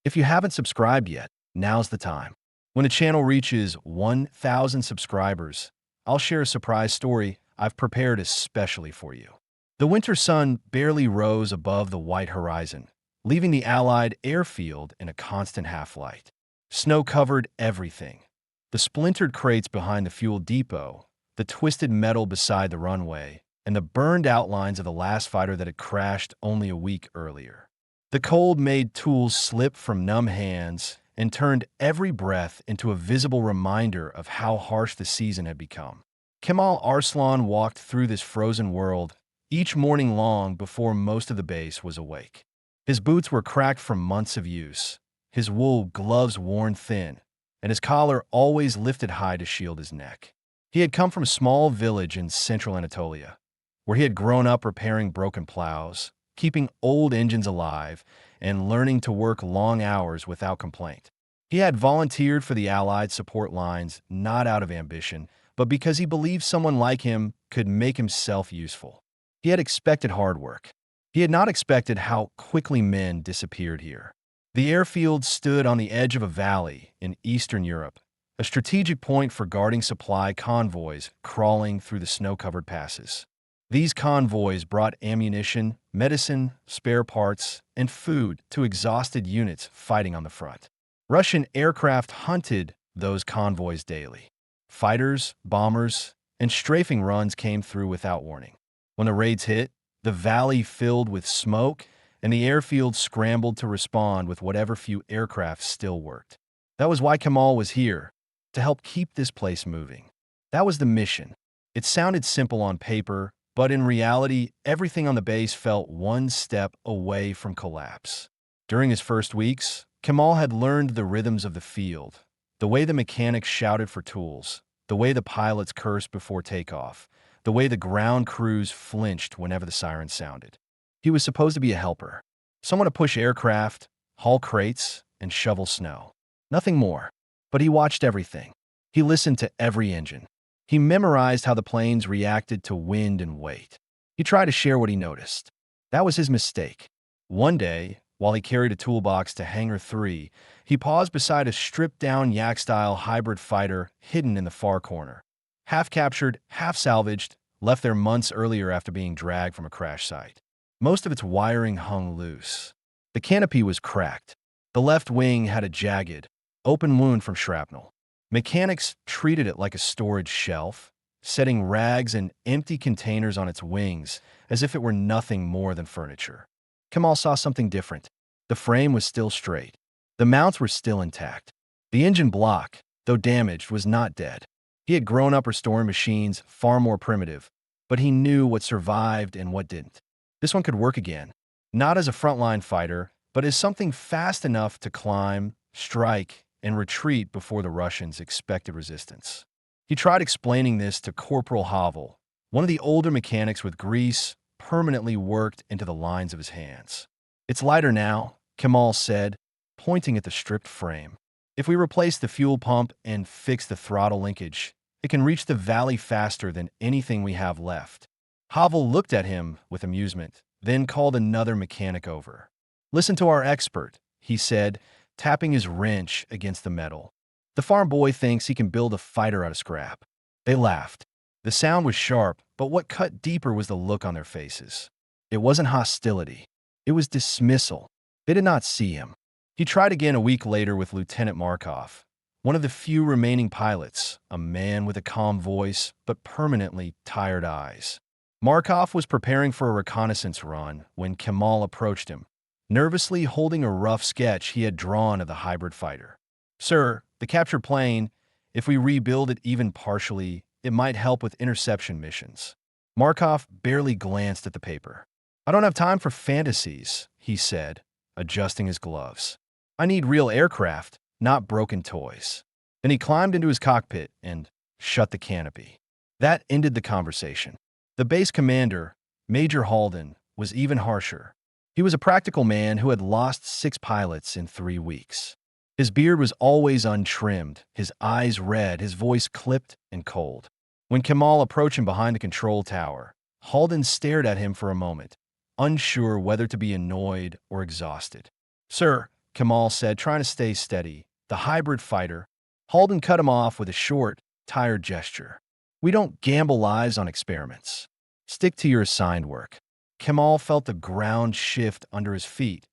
If you haven't subscribed yet, now's the time. When the channel reaches 1,000 subscribers, I'll share a surprise story I've prepared especially for you. The winter sun barely rose above the white horizon, leaving the Allied airfield in a constant half-light. Snow covered everything. The splintered crates behind the fuel depot, the twisted metal beside the runway, and the burned outlines of the last fighter that had crashed only a week earlier. The cold made tools slip from numb hands and turned every breath into a visible reminder of how harsh the season had become. Kemal Arslan walked through this frozen world each morning long before most of the base was awake. His boots were cracked from months of use, his wool gloves worn thin, and his collar always lifted high to shield his neck. He had come from a small village in central Anatolia, where he had grown up repairing broken plows, keeping old engines alive, and learning to work long hours without complaint. He had volunteered for the Allied support lines not out of ambition, but because he believed someone like him could make himself useful. He had expected hard work. He had not expected how quickly men disappeared here. The airfield stood on the edge of a valley in Eastern Europe, a strategic point for guarding supply convoys crawling through the snow-covered passes. These convoys brought ammunition, medicine, spare parts, and food to exhausted units fighting on the front. Russian aircraft hunted those convoys daily. Fighters, bombers, and strafing runs came through without warning. When the raids hit, the valley filled with smoke, and the airfield scrambled to respond with whatever few aircraft still worked. That was why Kemal was here, to help keep this place moving. That was the mission. It sounded simple on paper, but in reality, everything on the base felt one step away from collapse. During his first weeks, Kemal had learned the rhythms of the field, the way the mechanics shouted for tools, the way the pilots cursed before takeoff, the way the ground crews flinched whenever the siren sounded. He was supposed to be a helper, someone to push aircraft, haul crates, and shovel snow. Nothing more. But he watched everything. He listened to every engine. He memorized how the planes reacted to wind and weight. He tried to share what he noticed. That was his mistake. One day, while he carried a toolbox to Hangar 3, he paused beside a stripped-down Yak-style hybrid fighter hidden in the far corner. Half captured, half salvaged, left there months earlier after being dragged from a crash site. Most of its wiring hung loose. The canopy was cracked. The left wing had a jagged, open wound from shrapnel. Mechanics treated it like a storage shelf, setting rags and empty containers on its wings as if it were nothing more than furniture. Kemal saw something different. The frame was still straight. The mounts were still intact. The engine block, though damaged, was not dead. He had grown up restoring machines far more primitive, but he knew what survived and what didn't. This one could work again, not as a frontline fighter, but as something fast enough to climb, strike, and retreat before the Russians expected resistance. He tried explaining this to Corporal Havel, one of the older mechanics with grease permanently worked into the lines of his hands. "It's lighter now," Kemal said, pointing at the stripped frame. "If we replace the fuel pump and fix the throttle linkage, it can reach the valley faster than anything we have left." Havel looked at him with amusement, then called another mechanic over. "Listen to our expert," he said, tapping his wrench against the metal. "The farm boy thinks he can build a fighter out of scrap." They laughed. The sound was sharp, but what cut deeper was the look on their faces. It wasn't hostility. It was dismissal. They did not see him. He tried again a week later with Lieutenant Markov, one of the few remaining pilots, a man with a calm voice but permanently tired eyes. Markov was preparing for a reconnaissance run when Kemal approached him, nervously holding a rough sketch he had drawn of the hybrid fighter. "Sir, the captured plane, if we rebuild it even partially, it might help with interception missions." Markov barely glanced at the paper. "I don't have time for fantasies," he said, adjusting his gloves. "I need real aircraft, not broken toys." Then he climbed into his cockpit and shut the canopy. That ended the conversation. The base commander, Major Halden, was even harsher. He was a practical man who had lost 6 pilots in 3 weeks. His beard was always untrimmed, his eyes red, his voice clipped and cold. When Kemal approached him behind the control tower, Halden stared at him for a moment, unsure whether to be annoyed or exhausted. "Sir, Kamal said, trying to stay steady. The hybrid fighter. Halden cut him off with a short, tired gesture. We don't gamble lives on experiments. Stick to your assigned work. Kamal felt the ground shift under his feet,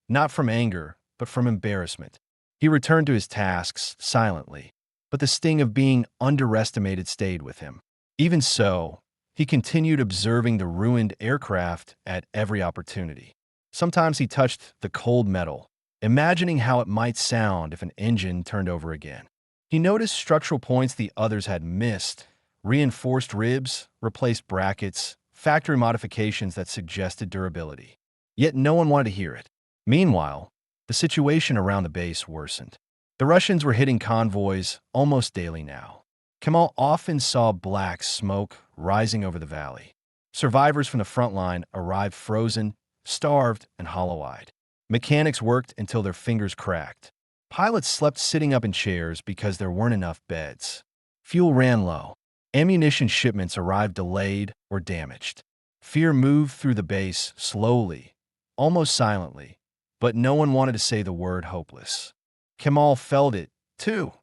not from anger, but from embarrassment. He returned to his tasks silently, but the sting of being underestimated stayed with him. Even so, he continued observing the ruined aircraft at every opportunity. Sometimes he touched the cold metal, imagining how it might sound if an engine turned over again. He noticed structural points the others had missed, reinforced ribs, replaced brackets, factory modifications that suggested durability. Yet no one wanted to hear it. Meanwhile, the situation around the base worsened. The Russians were hitting convoys almost daily now. Kamal often saw black smoke rising over the valley. Survivors from the front line arrived frozen, starved, and hollow-eyed. Mechanics worked until their fingers cracked. Pilots slept sitting up in chairs because there weren't enough beds. Fuel ran low. Ammunition shipments arrived delayed or damaged. Fear moved through the base slowly, almost silently, but no one wanted to say the word hopeless. Kamal felt it, too,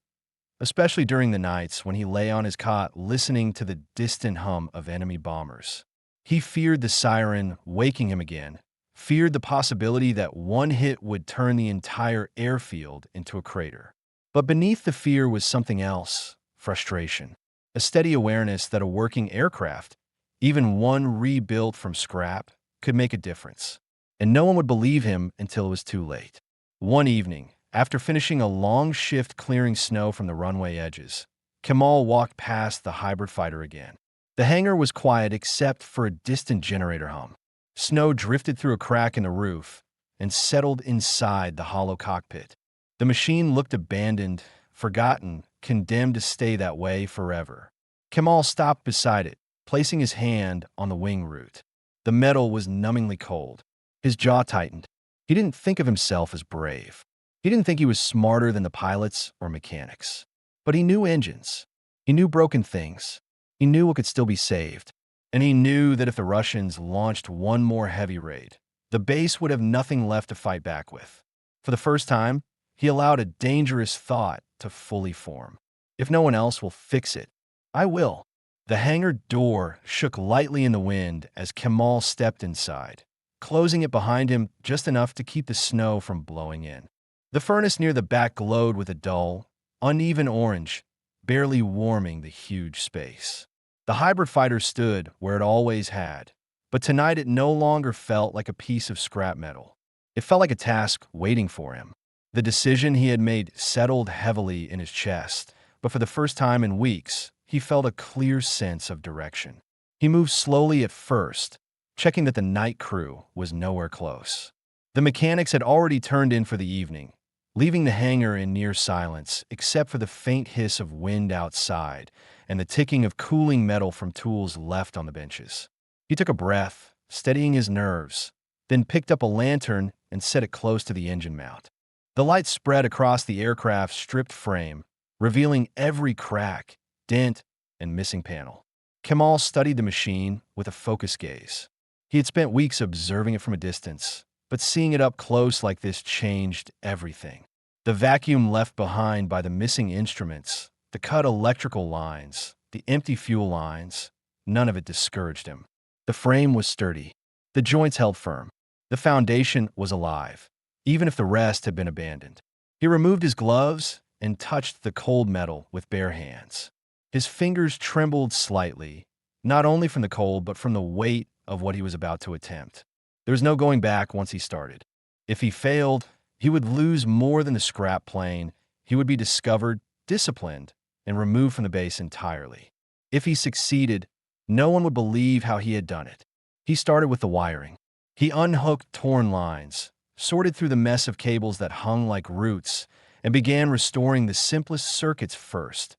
especially during the nights when he lay on his cot listening to the distant hum of enemy bombers. He feared the siren waking him again, feared the possibility that one hit would turn the entire airfield into a crater. But beneath the fear was something else, frustration, a steady awareness that a working aircraft, even one rebuilt from scrap, could make a difference. And no one would believe him until it was too late. One evening, after finishing a long shift clearing snow from the runway edges, Kamal walked past the hybrid fighter again. The hangar was quiet except for a distant generator hum. Snow drifted through a crack in the roof and settled inside the hollow cockpit. The machine looked abandoned, forgotten, condemned to stay that way forever. Kamal stopped beside it, placing his hand on the wing root. The metal was numbingly cold. His jaw tightened. He didn't think of himself as brave. He didn't think he was smarter than the pilots or mechanics. But he knew engines. He knew broken things. He knew what could still be saved. And he knew that if the Russians launched one more heavy raid, the base would have nothing left to fight back with. For the first time, he allowed a dangerous thought to fully form. If no one else will fix it, I will. The hangar door shook lightly in the wind as Kamal stepped inside, closing it behind him just enough to keep the snow from blowing in. The furnace near the back glowed with a dull, uneven orange, barely warming the huge space. The hybrid fighter stood where it always had, but tonight it no longer felt like a piece of scrap metal. It felt like a task waiting for him. The decision he had made settled heavily in his chest, but for the first time in weeks, he felt a clear sense of direction. He moved slowly at first, checking that the night crew was nowhere close. The mechanics had already turned in for the evening, leaving the hangar in near silence except for the faint hiss of wind outside and the ticking of cooling metal from tools left on the benches. He took a breath, steadying his nerves, then picked up a lantern and set it close to the engine mount. The light spread across the aircraft's stripped frame, revealing every crack, dent, and missing panel. Kamal studied the machine with a focused gaze. He had spent weeks observing it from a distance, but seeing it up close like this changed everything. The vacuum left behind by the missing instruments, the cut electrical lines, the empty fuel lines, none of it discouraged him. The frame was sturdy. The joints held firm. The foundation was alive, even if the rest had been abandoned. He removed his gloves and touched the cold metal with bare hands. His fingers trembled slightly, not only from the cold but from the weight of what he was about to attempt. There was no going back once he started. If he failed, he would lose more than the scrap plane. He would be discovered, disciplined, and removed from the base entirely. If he succeeded, no one would believe how he had done it. He started with the wiring. He unhooked torn lines, sorted through the mess of cables that hung like roots, and began restoring the simplest circuits first: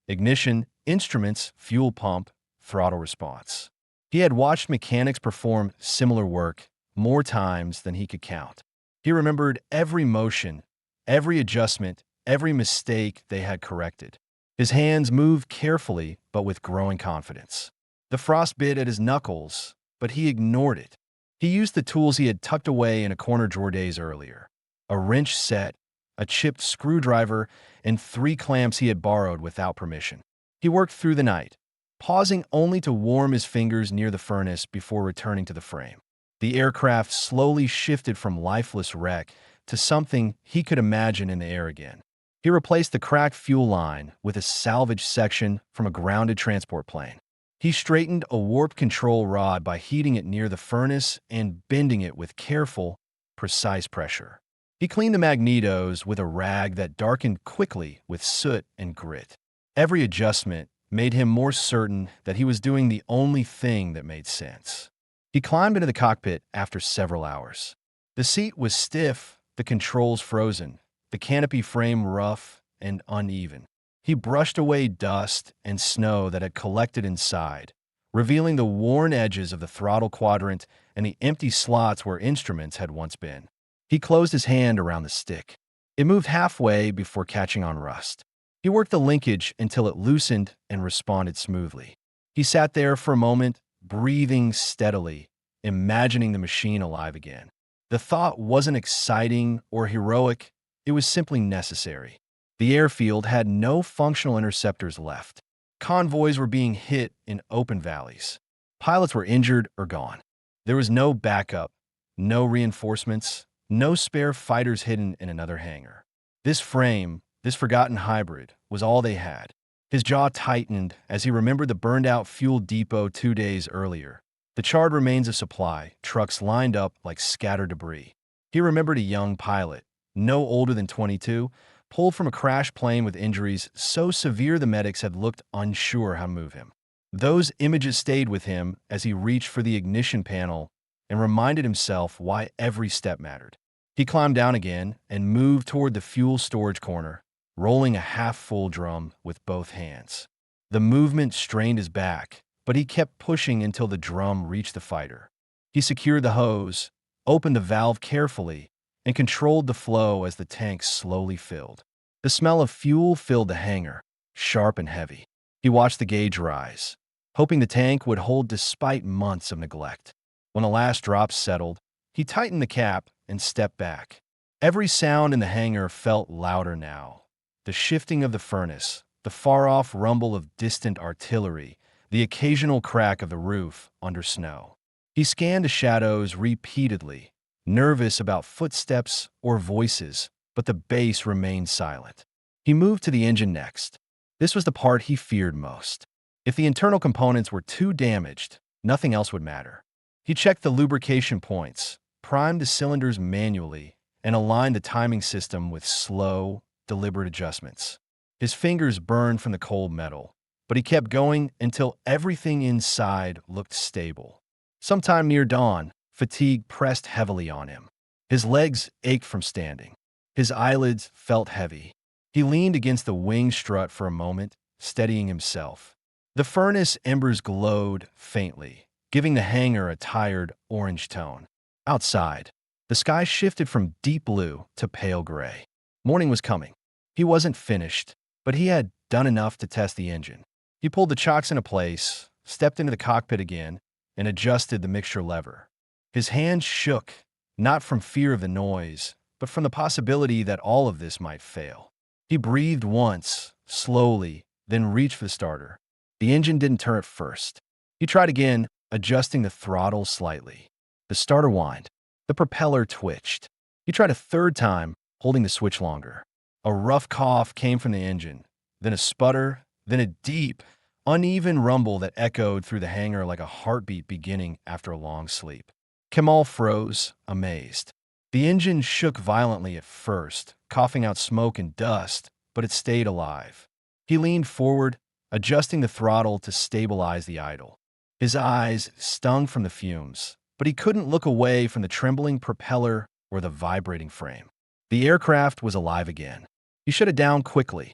ignition, instruments, fuel pump, throttle response. He had watched mechanics perform similar work more times than he could count. He remembered every motion, every adjustment, every mistake they had corrected. His hands moved carefully but with growing confidence. The frost bit at his knuckles, but he ignored it. He used the tools he had tucked away in a corner drawer days earlier: a wrench set, a chipped screwdriver, and 3 clamps he had borrowed without permission. He worked through the night, pausing only to warm his fingers near the furnace before returning to the frame. The aircraft slowly shifted from lifeless wreck to something he could imagine in the air again. He replaced the cracked fuel line with a salvaged section from a grounded transport plane. He straightened a warped control rod by heating it near the furnace and bending it with careful, precise pressure. He cleaned the magnetos with a rag that darkened quickly with soot and grit. Every adjustment made him more certain that he was doing the only thing that made sense. He climbed into the cockpit after several hours. The seat was stiff, the controls frozen, the canopy frame rough and uneven. He brushed away dust and snow that had collected inside, revealing the worn edges of the throttle quadrant and the empty slots where instruments had once been. He closed his hand around the stick. It moved halfway before catching on rust. He worked the linkage until it loosened and responded smoothly. He sat there for a moment, breathing steadily, imagining the machine alive again. The thought wasn't exciting or heroic, it was simply necessary. The airfield had no functional interceptors left. Convoys were being hit in open valleys. Pilots were injured or gone. There was no backup, no reinforcements, no spare fighters hidden in another hangar. This frame, this forgotten hybrid, was all they had. His jaw tightened as he remembered the burned-out fuel depot 2 days earlier. The charred remains of supply, trucks lined up like scattered debris. He remembered a young pilot, no older than 22, pulled from a crashed plane with injuries so severe the medics had looked unsure how to move him. Those images stayed with him as he reached for the ignition panel and reminded himself why every step mattered. He climbed down again and moved toward the fuel storage corner, rolling a half-full drum with both hands. The movement strained his back, but he kept pushing until the drum reached the fighter. He secured the hose, opened the valve carefully, and controlled the flow as the tank slowly filled. The smell of fuel filled the hangar, sharp and heavy. He watched the gauge rise, hoping the tank would hold despite months of neglect. When the last drops settled, he tightened the cap and stepped back. Every sound in the hangar felt louder now. The shifting of the furnace, the far-off rumble of distant artillery, the occasional crack of the roof under snow. He scanned the shadows repeatedly, nervous about footsteps or voices, but the base remained silent. He moved to the engine next. This was the part he feared most. If the internal components were too damaged, nothing else would matter. He checked the lubrication points, primed the cylinders manually, and aligned the timing system with slow, deliberate adjustments. His fingers burned from the cold metal, but he kept going until everything inside looked stable. Sometime near dawn, fatigue pressed heavily on him. His legs ached from standing. His eyelids felt heavy. He leaned against the wing strut for a moment, steadying himself. The furnace embers glowed faintly, giving the hangar a tired orange tone. Outside, the sky shifted from deep blue to pale gray. Morning was coming. He wasn't finished, but he had done enough to test the engine. He pulled the chocks into place, stepped into the cockpit again, and adjusted the mixture lever. His hands shook, not from fear of the noise, but from the possibility that all of this might fail. He breathed once, slowly, then reached for the starter. The engine didn't turn at first. He tried again, adjusting the throttle slightly. The starter whined. The propeller twitched. He tried a third time, holding the switch longer. A rough cough came from the engine, then a sputter, then a deep, uneven rumble that echoed through the hangar like a heartbeat beginning after a long sleep. Kemal froze, amazed. The engine shook violently at first, coughing out smoke and dust, but it stayed alive. He leaned forward, adjusting the throttle to stabilize the idle. His eyes stung from the fumes, but he couldn't look away from the trembling propeller or the vibrating frame. The aircraft was alive again. He shut it down quickly.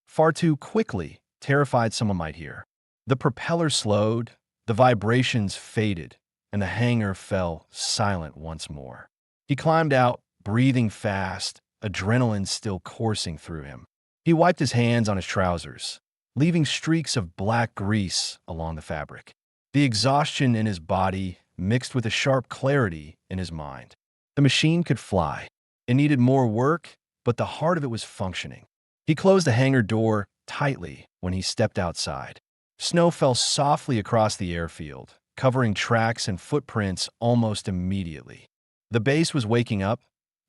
Far too quickly, terrified someone might hear. The propeller slowed, the vibrations faded, and the hangar fell silent once more. He climbed out, breathing fast, adrenaline still coursing through him. He wiped his hands on his trousers, leaving streaks of black grease along the fabric. The exhaustion in his body mixed with a sharp clarity in his mind. The machine could fly. It needed more work, but the heart of it was functioning. He closed the hangar door tightly when he stepped outside. Snow fell softly across the airfield, covering tracks and footprints almost immediately. The base was waking up,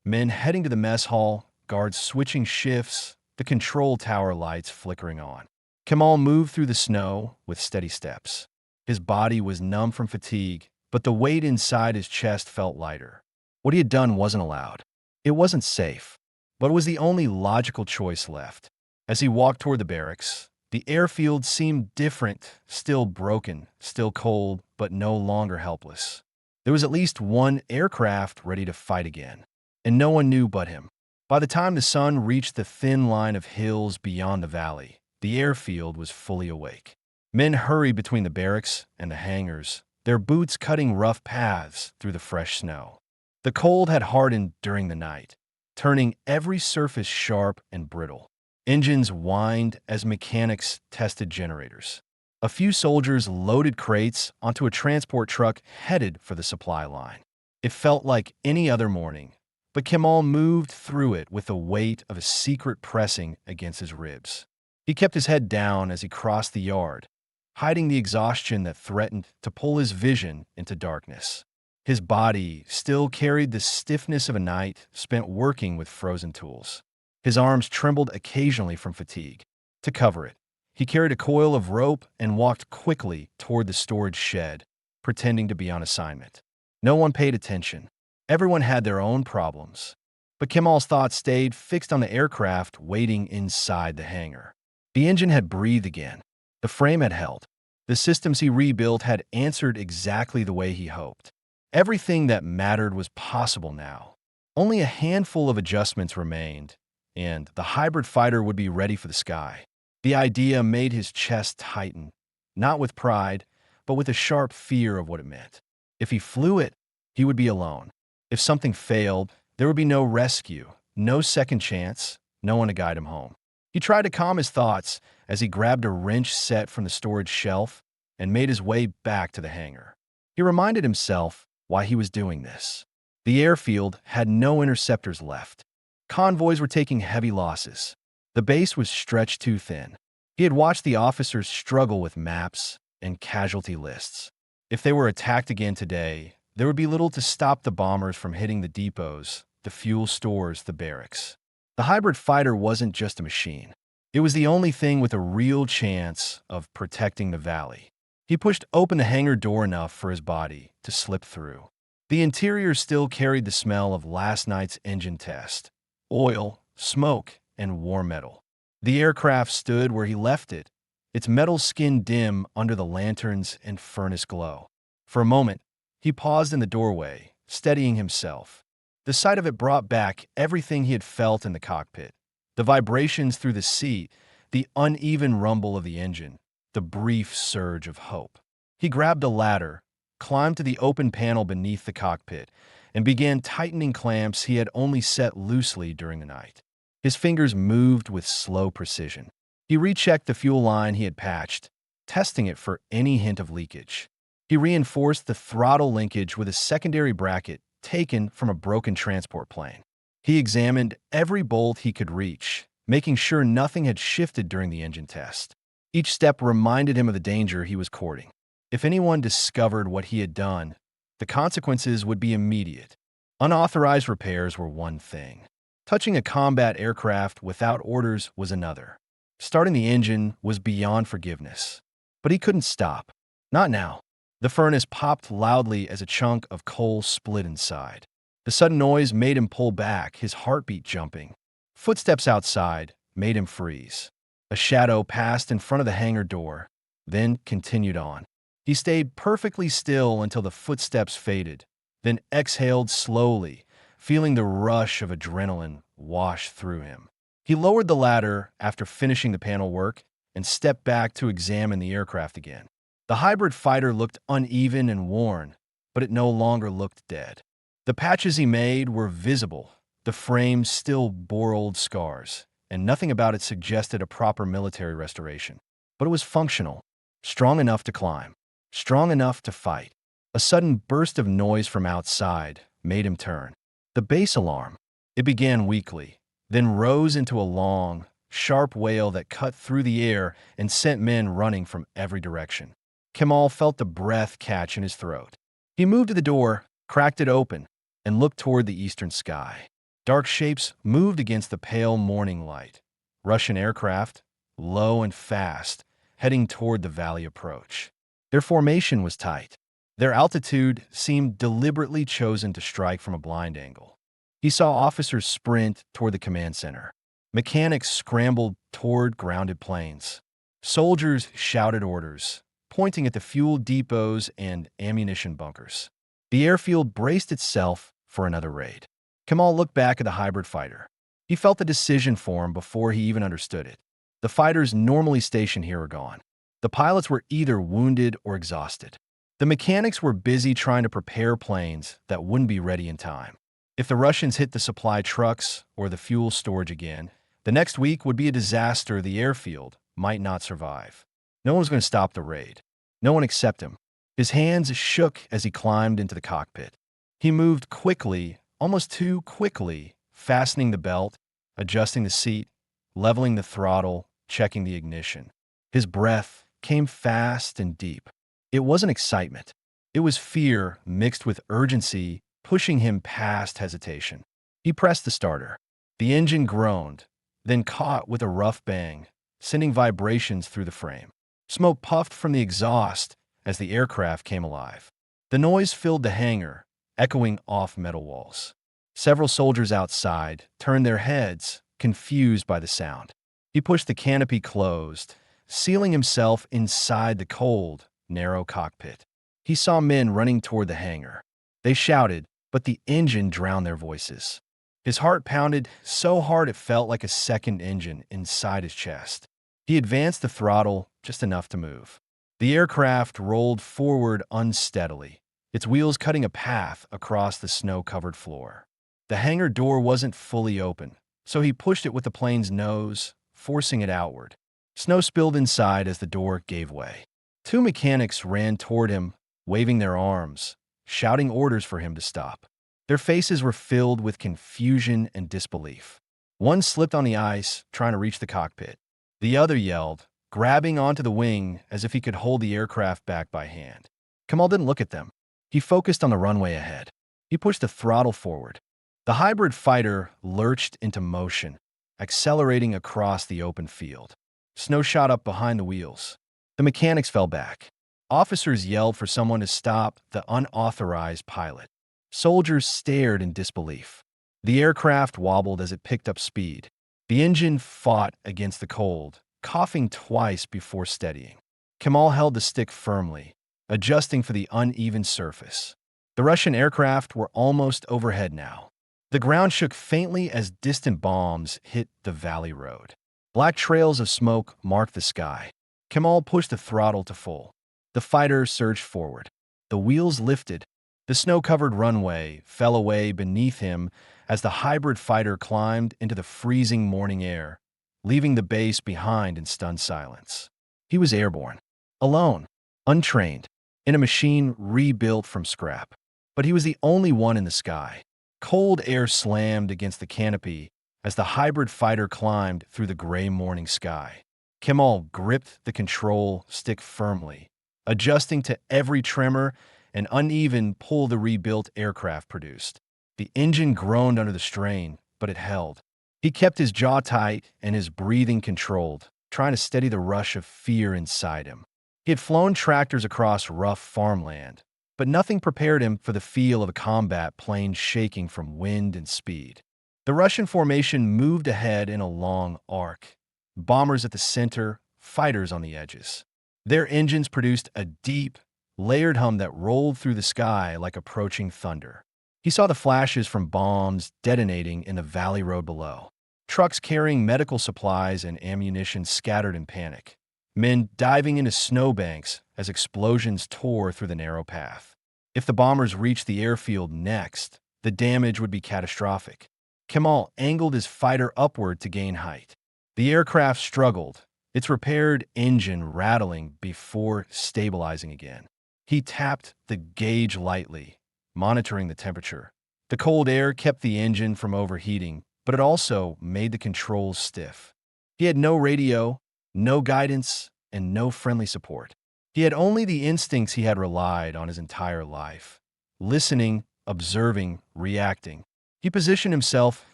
men heading to the mess hall, guards switching shifts, the control tower lights flickering on. Kemal moved through the snow with steady steps. His body was numb from fatigue, but the weight inside his chest felt lighter. What he had done wasn't allowed. It wasn't safe, but it was the only logical choice left. As he walked toward the barracks, the airfield seemed different, still broken, still cold, but no longer helpless. There was at least one aircraft ready to fight again, and no one knew but him. By the time the sun reached the thin line of hills beyond the valley, the airfield was fully awake. Men hurried between the barracks and the hangars, their boots cutting rough paths through the fresh snow. The cold had hardened during the night, turning every surface sharp and brittle. Engines whined as mechanics tested generators. A few soldiers loaded crates onto a transport truck headed for the supply line. It felt like any other morning, but Kemal moved through it with the weight of a secret pressing against his ribs. He kept his head down as he crossed the yard, hiding the exhaustion that threatened to pull his vision into darkness. His body still carried the stiffness of a night spent working with frozen tools. His arms trembled occasionally from fatigue. To cover it, he carried a coil of rope and walked quickly toward the storage shed, pretending to be on assignment. No one paid attention. Everyone had their own problems. But Kemal's thoughts stayed fixed on the aircraft waiting inside the hangar. The engine had breathed again. The frame had held. The systems he rebuilt had answered exactly the way he hoped. Everything that mattered was possible now. Only a handful of adjustments remained, and the hybrid fighter would be ready for the sky. The idea made his chest tighten, not with pride, but with a sharp fear of what it meant. If he flew it, he would be alone. If something failed, there would be no rescue, no second chance, no one to guide him home. He tried to calm his thoughts as he grabbed a wrench set from the storage shelf and made his way back to the hangar. He reminded himself why he was doing this. The airfield had no interceptors left. Convoys were taking heavy losses. The base was stretched too thin. He had watched the officers struggle with maps and casualty lists. If they were attacked again today, there would be little to stop the bombers from hitting the depots, the fuel stores, the barracks. The hybrid fighter wasn't just a machine. It was the only thing with a real chance of protecting the valley. He pushed open the hangar door enough for his body to slip through. The interior still carried the smell of last night's engine test: oil, smoke, and warm metal. The aircraft stood where he left it, its metal skin dim under the lanterns and furnace glow. For a moment, he paused in the doorway, steadying himself. The sight of it brought back everything he had felt in the cockpit: the vibrations through the seat, the uneven rumble of the engine, the brief surge of hope. He grabbed a ladder, climbed to the open panel beneath the cockpit, and began tightening clamps he had only set loosely during the night. His fingers moved with slow precision. He rechecked the fuel line he had patched, testing it for any hint of leakage. He reinforced the throttle linkage with a secondary bracket taken from a broken transport plane. He examined every bolt he could reach, making sure nothing had shifted during the engine test. Each step reminded him of the danger he was courting. If anyone discovered what he had done, the consequences would be immediate. Unauthorized repairs were one thing. Touching a combat aircraft without orders was another. Starting the engine was beyond forgiveness. But he couldn't stop. Not now. The furnace popped loudly as a chunk of coal split inside. The sudden noise made him pull back, his heartbeat jumping. Footsteps outside made him freeze. A shadow passed in front of the hangar door, then continued on. He stayed perfectly still until the footsteps faded, then exhaled slowly, feeling the rush of adrenaline wash through him. He lowered the ladder after finishing the panel work and stepped back to examine the aircraft again. The hybrid fighter looked uneven and worn, but it no longer looked dead. The patches he made were visible, the frame still bore old scars, and nothing about it suggested a proper military restoration. But it was functional, strong enough to climb, strong enough to fight. A sudden burst of noise from outside made him turn. The base alarm. It began weakly, then rose into a long, sharp wail that cut through the air and sent men running from every direction. Kemal felt the breath catch in his throat. He moved to the door, cracked it open, and looked toward the eastern sky. Dark shapes moved against the pale morning light. Russian aircraft, low and fast, heading toward the valley approach. Their formation was tight. Their altitude seemed deliberately chosen to strike from a blind angle. He saw officers sprint toward the command center. Mechanics scrambled toward grounded planes. Soldiers shouted orders, pointing at the fuel depots and ammunition bunkers. The airfield braced itself for another raid. Kemal looked back at the hybrid fighter. He felt the decision form before he even understood it. The fighters normally stationed here were gone. The pilots were either wounded or exhausted. The mechanics were busy trying to prepare planes that wouldn't be ready in time. If the Russians hit the supply trucks or the fuel storage again, the next week would be a disaster the airfield might not survive. No one was going to stop the raid. No one except him. His hands shook as he climbed into the cockpit. He moved quickly, almost too quickly, fastening the belt, adjusting the seat, leveling the throttle, checking the ignition. His breath came fast and deep. It wasn't excitement. It was fear mixed with urgency, pushing him past hesitation. He pressed the starter. The engine groaned, then caught with a rough bang, sending vibrations through the frame. Smoke puffed from the exhaust as the aircraft came alive. The noise filled the hangar, echoing off metal walls. Several soldiers outside turned their heads, confused by the sound. He pushed the canopy closed, sealing himself inside the cold, narrow cockpit. He saw men running toward the hangar. They shouted, but the engine drowned their voices. His heart pounded so hard it felt like a second engine inside his chest. He advanced the throttle just enough to move. The aircraft rolled forward unsteadily, its wheels cutting a path across the snow-covered floor. The hangar door wasn't fully open, so he pushed it with the plane's nose, forcing it outward. Snow spilled inside as the door gave way. Two mechanics ran toward him, waving their arms, shouting orders for him to stop. Their faces were filled with confusion and disbelief. One slipped on the ice, trying to reach the cockpit. The other yelled, grabbing onto the wing as if he could hold the aircraft back by hand. Kemal didn't look at them. He focused on the runway ahead. He pushed the throttle forward. The hybrid fighter lurched into motion, accelerating across the open field. Snow shot up behind the wheels. The mechanics fell back. Officers yelled for someone to stop the unauthorized pilot. Soldiers stared in disbelief. The aircraft wobbled as it picked up speed. The engine fought against the cold, coughing twice before steadying. Kemal held the stick firmly, adjusting for the uneven surface. The Russian aircraft were almost overhead now. The ground shook faintly as distant bombs hit the valley road. Black trails of smoke marked the sky. Kemal pushed the throttle to full. The fighter surged forward. The wheels lifted. The snow-covered runway fell away beneath him as the hybrid fighter climbed into the freezing morning air, leaving the base behind in stunned silence. He was airborne, alone, untrained, in a machine rebuilt from scrap. But he was the only one in the sky. Cold air slammed against the canopy as the hybrid fighter climbed through the gray morning sky. Kemal gripped the control stick firmly, adjusting to every tremor and uneven pull the rebuilt aircraft produced. The engine groaned under the strain, but it held. He kept his jaw tight and his breathing controlled, trying to steady the rush of fear inside him. He had flown tractors across rough farmland, but nothing prepared him for the feel of a combat plane shaking from wind and speed. The Russian formation moved ahead in a long arc. Bombers at the center, fighters on the edges. Their engines produced a deep, layered hum that rolled through the sky like approaching thunder. He saw the flashes from bombs detonating in the valley road below. Trucks carrying medical supplies and ammunition scattered in panic. Men diving into snowbanks as explosions tore through the narrow path. If the bombers reached the airfield next, the damage would be catastrophic. Kemal angled his fighter upward to gain height. The aircraft struggled, its repaired engine rattling before stabilizing again. He tapped the gauge lightly, monitoring the temperature. The cold air kept the engine from overheating, but it also made the controls stiff. He had no radio, no guidance, and no friendly support. He had only the instincts he had relied on his entire life. Listening, observing, reacting. He positioned himself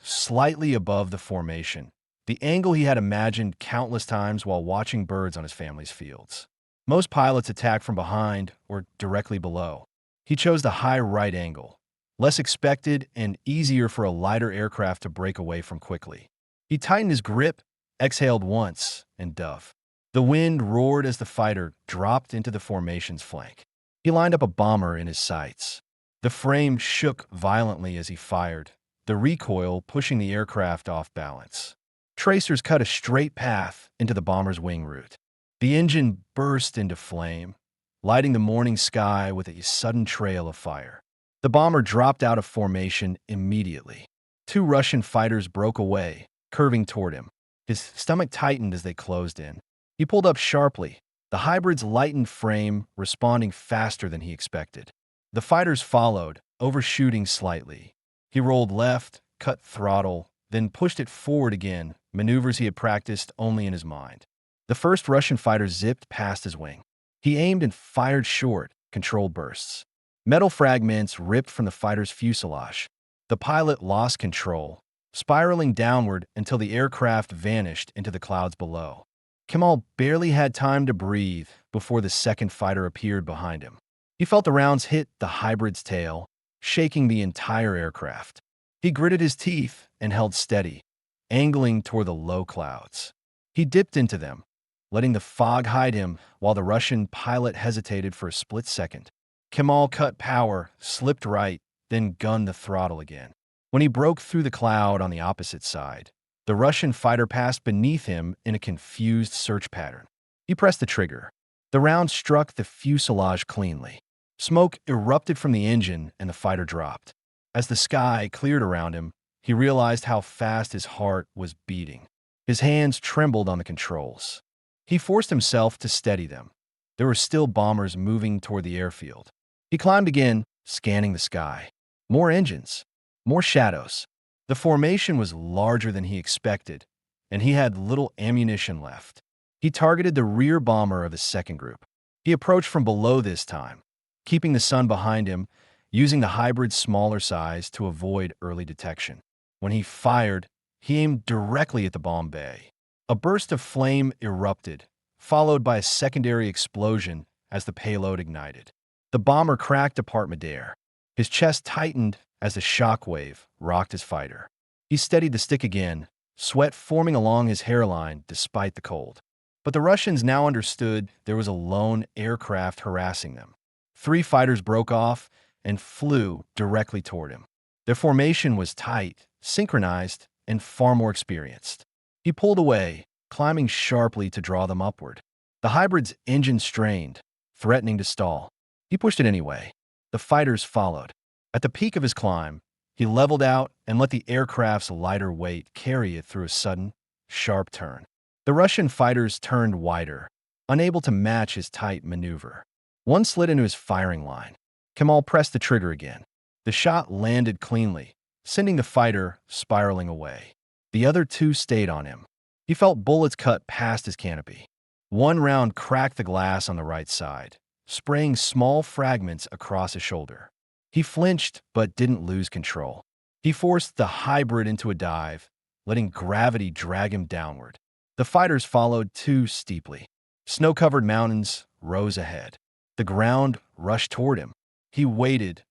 slightly above the formation, the angle he had imagined countless times while watching birds on his family's fields. Most pilots attack from behind or directly below. He chose the high right angle, less expected and easier for a lighter aircraft to break away from quickly. He tightened his grip, exhaled once, and dove. The wind roared as the fighter dropped into the formation's flank. He lined up a bomber in his sights. The frame shook violently as he fired, the recoil pushing the aircraft off balance. Tracers cut a straight path into the bomber's wing root. The engine burst into flame, lighting the morning sky with a sudden trail of fire. The bomber dropped out of formation immediately. Two Russian fighters broke away, curving toward him. His stomach tightened as they closed in. He pulled up sharply, the hybrid's lightened frame responding faster than he expected. The fighters followed, overshooting slightly. He rolled left, cut throttle, then pushed it forward again, maneuvers he had practiced only in his mind. The first Russian fighter zipped past his wing. He aimed and fired short, controlled bursts. Metal fragments ripped from the fighter's fuselage. The pilot lost control, spiraling downward until the aircraft vanished into the clouds below. Kemal barely had time to breathe before the second fighter appeared behind him. He felt the rounds hit the hybrid's tail, shaking the entire aircraft. He gritted his teeth and held steady, angling toward the low clouds. He dipped into them, letting the fog hide him while the Russian pilot hesitated for a split second. Kemal cut power, slipped right, then gunned the throttle again. When he broke through the cloud on the opposite side, the Russian fighter passed beneath him in a confused search pattern. He pressed the trigger. The round struck the fuselage cleanly. Smoke erupted from the engine and the fighter dropped. As the sky cleared around him, he realized how fast his heart was beating. His hands trembled on the controls. He forced himself to steady them. There were still bombers moving toward the airfield. He climbed again, scanning the sky. More engines, more shadows. The formation was larger than he expected, and he had little ammunition left. He targeted the rear bomber of the second group. He approached from below this time, keeping the sun behind him, using the hybrid's smaller size to avoid early detection. When he fired, he aimed directly at the bomb bay. A burst of flame erupted, followed by a secondary explosion as the payload ignited. The bomber cracked apart midair. His chest tightened as the shockwave rocked his fighter. He steadied the stick again, sweat forming along his hairline despite the cold. But the Russians now understood there was a lone aircraft harassing them. 3 fighters broke off and flew directly toward him. Their formation was tight, synchronized, and far more experienced. He pulled away, climbing sharply to draw them upward. The hybrid's engine strained, threatening to stall. He pushed it anyway. The fighters followed. At the peak of his climb, he leveled out and let the aircraft's lighter weight carry it through a sudden, sharp turn. The Russian fighters turned wider, unable to match his tight maneuver. One slid into his firing line. Kemal pressed the trigger again. The shot landed cleanly, sending the fighter spiraling away. The other 2 stayed on him. He felt bullets cut past his canopy. One round cracked the glass on the right side, spraying small fragments across his shoulder. He flinched but didn't lose control. He forced the hybrid into a dive, letting gravity drag him downward. The fighters followed too steeply. Snow-covered mountains rose ahead. The ground rushed toward him. He waited,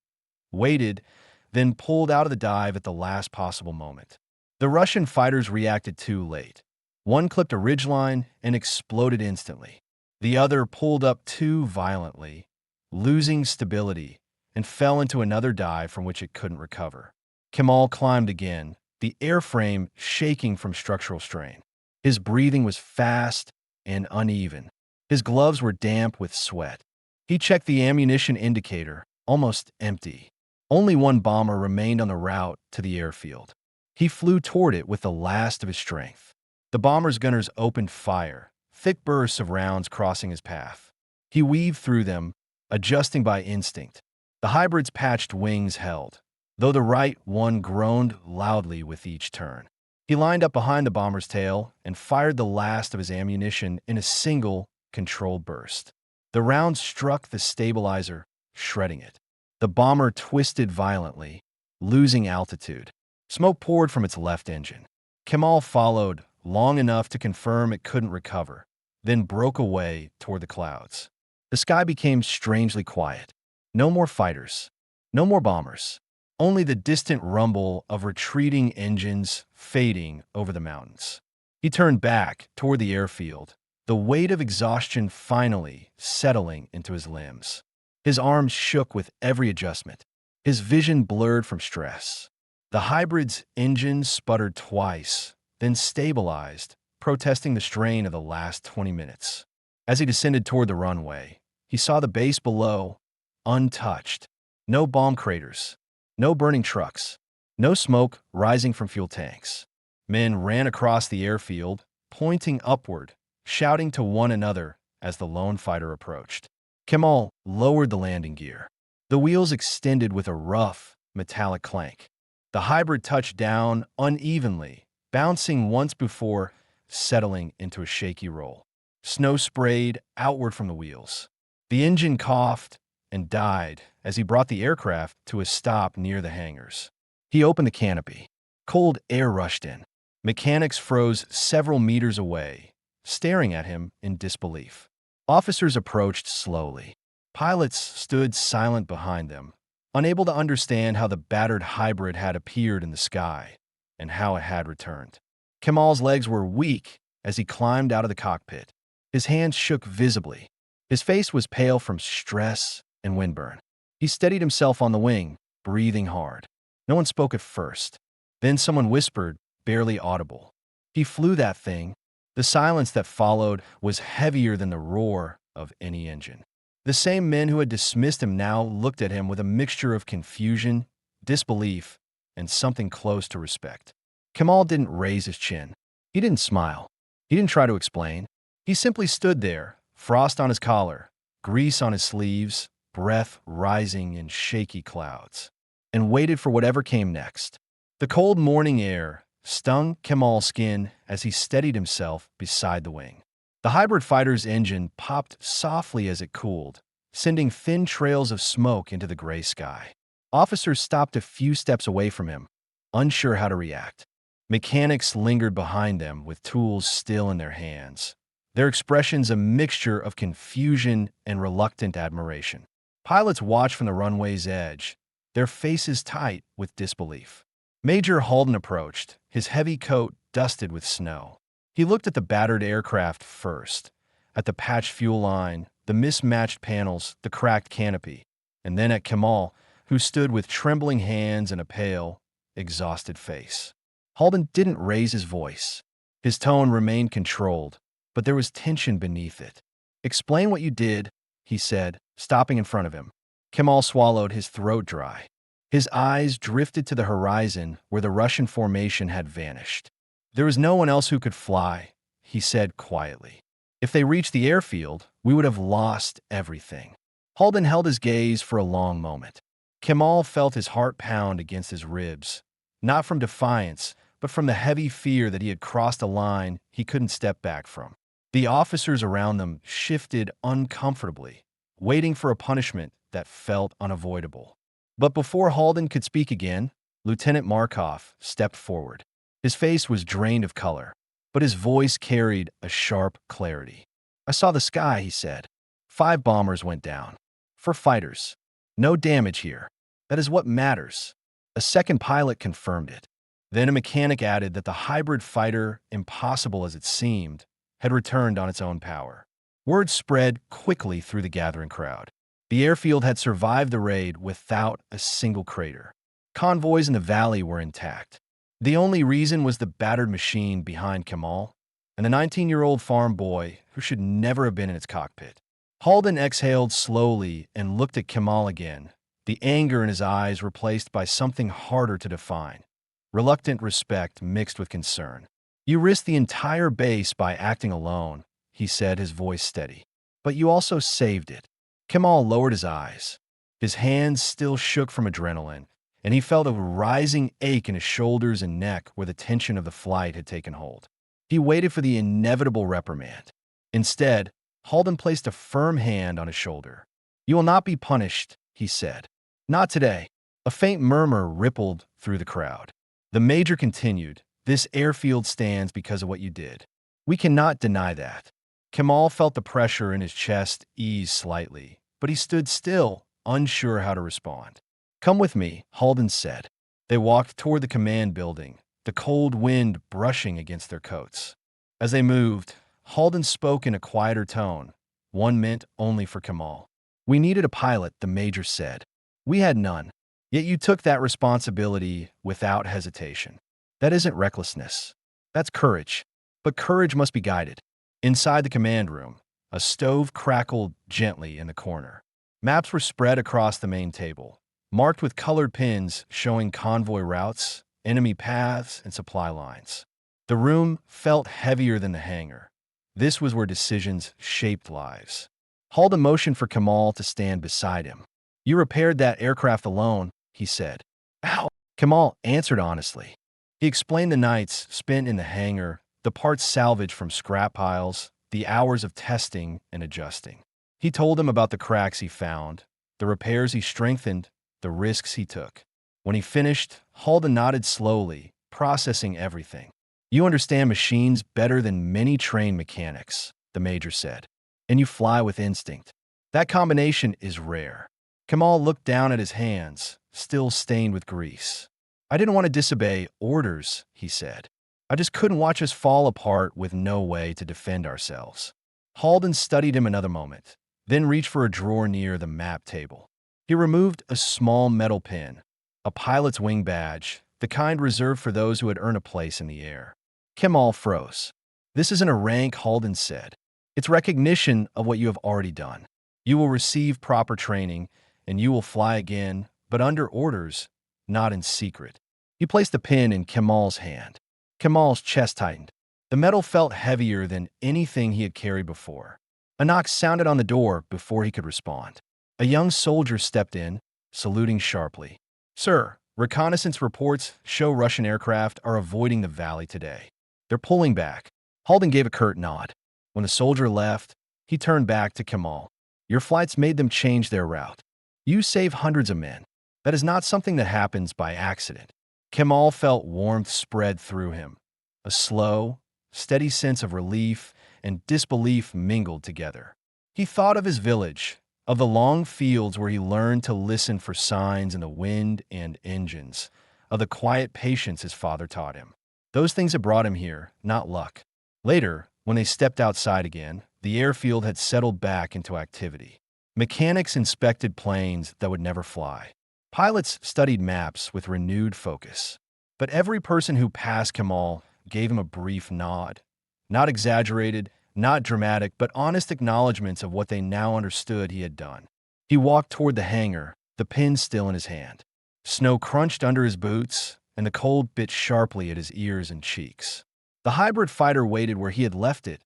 then pulled out of the dive at the last possible moment. The Russian fighters reacted too late. One clipped a ridgeline and exploded instantly. The other pulled up too violently, losing stability, and fell into another dive from which it couldn't recover. Kemal climbed again, the airframe shaking from structural strain. His breathing was fast and uneven. His gloves were damp with sweat. He checked the ammunition indicator, almost empty. Only one bomber remained on the route to the airfield. He flew toward it with the last of his strength. The bomber's gunners opened fire, thick bursts of rounds crossing his path. He weaved through them, adjusting by instinct. The hybrid's patched wings held, though the right one groaned loudly with each turn. He lined up behind the bomber's tail and fired the last of his ammunition in a single, controlled burst. The round struck the stabilizer, shredding it. The bomber twisted violently, losing altitude. Smoke poured from its left engine. Kemal followed long enough to confirm it couldn't recover, then broke away toward the clouds. The sky became strangely quiet. No more fighters. No more bombers. Only the distant rumble of retreating engines fading over the mountains. He turned back toward the airfield, the weight of exhaustion finally settling into his limbs. His arms shook with every adjustment. His vision blurred from stress. The hybrid's engine sputtered twice, then stabilized, protesting the strain of the last 20 minutes. As he descended toward the runway, he saw the base below, untouched. No bomb craters, no burning trucks, no smoke rising from fuel tanks. Men ran across the airfield, pointing upward, shouting to one another as the lone fighter approached. Kemal lowered the landing gear. The wheels extended with a rough, metallic clank. The hybrid touched down unevenly, bouncing once before settling into a shaky roll. Snow sprayed outward from the wheels. The engine coughed and died as he brought the aircraft to a stop near the hangars. He opened the canopy. Cold air rushed in. Mechanics froze several meters away, staring at him in disbelief. Officers approached slowly. Pilots stood silent behind them, unable to understand how the battered hybrid had appeared in the sky and how it had returned. Kemal's legs were weak as he climbed out of the cockpit. His hands shook visibly. His face was pale from stress and windburn. He steadied himself on the wing, breathing hard. No one spoke at first. Then someone whispered, barely audible. "He flew that thing." The silence that followed was heavier than the roar of any engine. The same men who had dismissed him now looked at him with a mixture of confusion, disbelief, and something close to respect. Kemal didn't raise his chin. He didn't smile. He didn't try to explain. He simply stood there, frost on his collar, grease on his sleeves, breath rising in shaky clouds, and waited for whatever came next. The cold morning air stung Kemal's skin as he steadied himself beside the wing. The hybrid fighter's engine popped softly as it cooled, sending thin trails of smoke into the gray sky. Officers stopped a few steps away from him, unsure how to react. Mechanics lingered behind them with tools still in their hands, their expressions a mixture of confusion and reluctant admiration. Pilots watched from the runway's edge, their faces tight with disbelief. Major Halden approached, his heavy coat dusted with snow. He looked at the battered aircraft first, at the patched fuel line, the mismatched panels, the cracked canopy, and then at Kemal, who stood with trembling hands and a pale, exhausted face. Halden didn't raise his voice. His tone remained controlled, but there was tension beneath it. "Explain what you did," he said, stopping in front of him. Kemal swallowed, his throat dry. His eyes drifted to the horizon where the Russian formation had vanished. "There was no one else who could fly," he said quietly. "If they reached the airfield, we would have lost everything." Halden held his gaze for a long moment. Kemal felt his heart pound against his ribs, not from defiance, but from the heavy fear that he had crossed a line he couldn't step back from. The officers around them shifted uncomfortably, waiting for a punishment that felt unavoidable. But before Halden could speak again, Lieutenant Markov stepped forward. His face was drained of color, but his voice carried a sharp clarity. "I saw the sky," he said. 5 bombers went down. 4 fighters. No damage here. That is what matters." A second pilot confirmed it. Then a mechanic added that the hybrid fighter, impossible as it seemed, had returned on its own power. Word spread quickly through the gathering crowd. The airfield had survived the raid without a single crater. Convoys in the valley were intact. The only reason was the battered machine behind Kemal and the 19-year-old farm boy who should never have been in its cockpit. Halden exhaled slowly and looked at Kemal again, the anger in his eyes replaced by something harder to define. Reluctant respect mixed with concern. "You risked the entire base by acting alone," he said, his voice steady. "But you also saved it." Kemal lowered his eyes. His hands still shook from adrenaline, and he felt a rising ache in his shoulders and neck where the tension of the flight had taken hold. He waited for the inevitable reprimand. Instead, Halden placed a firm hand on his shoulder. "You will not be punished," he said. "Not today." A faint murmur rippled through the crowd. The major continued, "This airfield stands because of what you did. We cannot deny that." Kemal felt the pressure in his chest ease slightly, but he stood still, unsure how to respond. "Come with me," Halden said. They walked toward the command building, the cold wind brushing against their coats. As they moved, Halden spoke in a quieter tone, one meant only for Kemal. "We needed a pilot," the major said. "We had none. Yet you took that responsibility without hesitation. That isn't recklessness. That's courage. But courage must be guided." Inside the command room, a stove crackled gently in the corner. Maps were spread across the main table, marked with colored pins showing convoy routes, enemy paths, and supply lines. The room felt heavier than the hangar. This was where decisions shaped lives. Halden motioned for Kemal to stand beside him. "You repaired that aircraft alone," he said. "Ow!" Kemal answered honestly. He explained the nights spent in the hangar, the parts salvaged from scrap piles, the hours of testing and adjusting. He told him about the cracks he found, the repairs he strengthened, the risks he took. When he finished, Halden nodded slowly, processing everything. "You understand machines better than many trained mechanics," the major said, "and you fly with instinct. That combination is rare." Kemal looked down at his hands, still stained with grease. "I didn't want to disobey orders," he said. "I just couldn't watch us fall apart with no way to defend ourselves." Halden studied him another moment, then reached for a drawer near the map table. He removed a small metal pin, a pilot's wing badge, the kind reserved for those who had earned a place in the air. Kemal froze. "This isn't a rank," Halden said. "It's recognition of what you have already done. You will receive proper training, and you will fly again, but under orders, not in secret." He placed the pin in Kemal's hand. Kemal's chest tightened. The metal felt heavier than anything he had carried before. A knock sounded on the door before he could respond. A young soldier stepped in, saluting sharply. "Sir, reconnaissance reports show Russian aircraft are avoiding the valley today. They're pulling back." Halden gave a curt nod. When the soldier left, he turned back to Kemal. "Your flights made them change their route. You saved hundreds of men. That is not something that happens by accident." Kemal felt warmth spread through him. A slow, steady sense of relief and disbelief mingled together. He thought of his village, of the long fields where he learned to listen for signs in the wind and engines, of the quiet patience his father taught him. Those things had brought him here, not luck. Later, when they stepped outside again, the airfield had settled back into activity. Mechanics inspected planes that would never fly. Pilots studied maps with renewed focus. But every person who passed Kemal gave him a brief nod. Not exaggerated, not dramatic, but honest acknowledgments of what they now understood he had done. He walked toward the hangar, the pin still in his hand. Snow crunched under his boots, and the cold bit sharply at his ears and cheeks. The hybrid fighter waited where he had left it,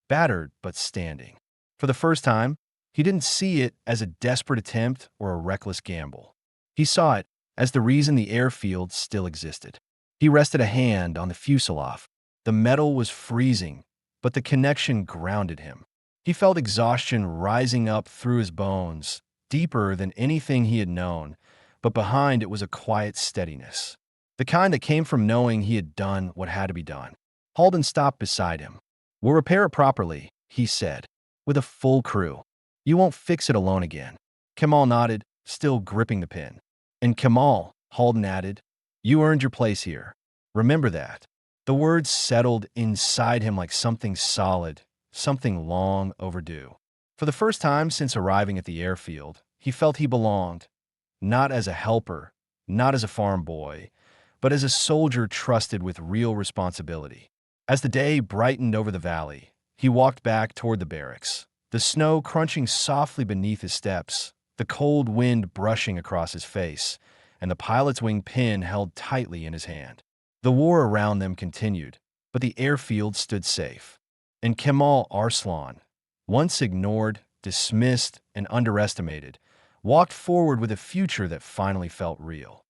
battered but standing. For the first time, he didn't see it as a desperate attempt or a reckless gamble. He saw it as the reason the airfield still existed. He rested a hand on the fuselage. The metal was freezing, but the connection grounded him. He felt exhaustion rising up through his bones, deeper than anything he had known, but behind it was a quiet steadiness. The kind that came from knowing he had done what had to be done. Halden stopped beside him. "We'll repair it properly," he said, "with a full crew. You won't fix it alone again." Kemal nodded, still gripping the pin. "And Kemal," Halden added, "you earned your place here. Remember that." The words settled inside him like something solid, something long overdue. For the first time since arriving at the airfield, he felt he belonged, not as a helper, not as a farm boy, but as a soldier trusted with real responsibility. As the day brightened over the valley, he walked back toward the barracks, the snow crunching softly beneath his steps, the cold wind brushing across his face, and the pilot's wing pin held tightly in his hand. The war around them continued, but the airfield stood safe. And Kemal Arslan, once ignored, dismissed, and underestimated, walked forward with a future that finally felt real.